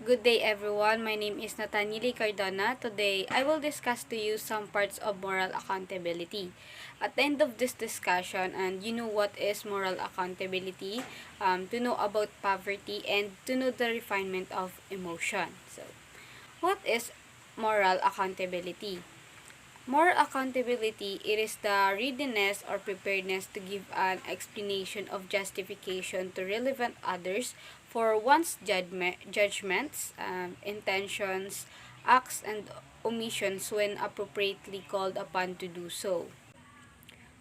Good day everyone, my name is Nathanieli Cardona. Today, I will discuss to you some parts of moral accountability. At the end of this discussion, and you know what is moral accountability, to know about poverty, and to know the refinement of emotion. So, what is moral accountability? Moral accountability, it is the readiness or preparedness to give an explanation of justification to relevant others for one's judgments, intentions, acts, and omissions when appropriately called upon to do so.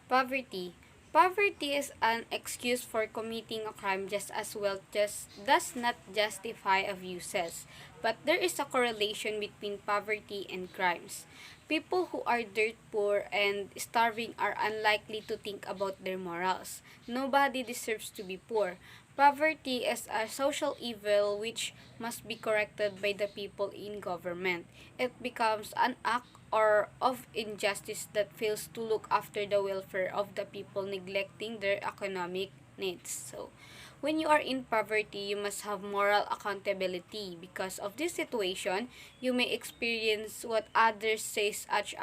Poverty. Poverty is an excuse for committing a crime just as well just does not justify abuses. But there is a correlation between poverty and crimes. People who are dirt poor and starving are unlikely to think about their morals. Nobody deserves to be poor. Poverty is a social evil which must be corrected by the people in government. It becomes an act or of injustice that fails to look after the welfare of the people, neglecting their economic needs. So, when you are in poverty, you must have moral accountability. Because of this situation, you may experience what others say such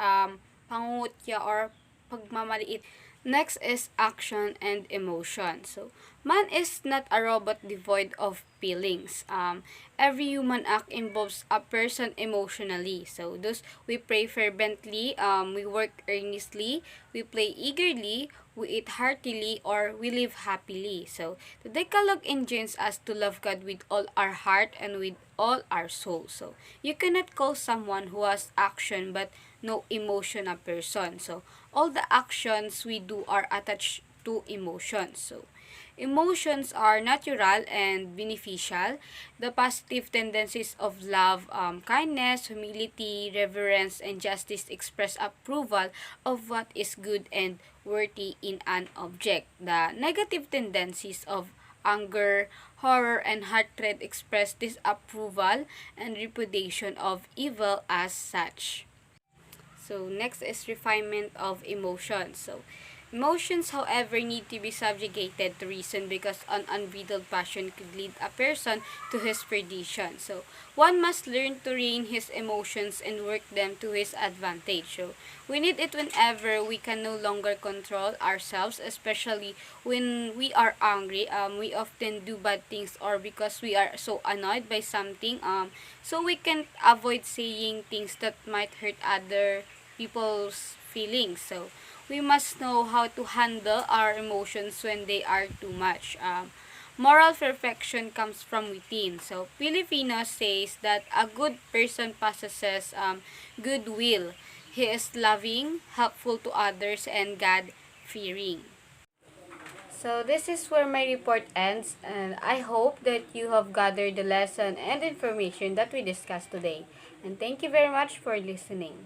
pangungutya or pagmamaliit. Next is action and emotion. So, man is not a robot devoid of feelings. Every human act involves a person emotionally. So, thus, we pray fervently, we work earnestly, we play eagerly, we eat heartily, or we live happily. So, the Decalogue enjoins us to love God with all our heart and with all our soul. So, you cannot call someone who has action but no emotion a person. So, all the actions we do are attached to emotions. So, emotions are natural and beneficial. The positive tendencies of love, kindness, humility, reverence, and justice express approval of what is good and worthy in an object. The negative tendencies of anger, horror, and hatred express disapproval and repudiation of evil as such. So, next is refinement of emotions. So, emotions, however, need to be subjugated to reason because an unbridled passion could lead a person to his perdition. So, one must learn to rein his emotions and work them to his advantage. So, we need it whenever we can no longer control ourselves, especially when we are angry. We often do bad things or because we are so annoyed by something. So, we can avoid saying things that might hurt other people's feelings. So, we must know how to handle our emotions when they are too much. Moral perfection comes from within. So, Filipino says that a good person possesses goodwill. He is loving, helpful to others, and God-fearing. So, this is where my report ends, and I hope that you have gathered the lesson and information that we discussed today. And thank you very much for listening.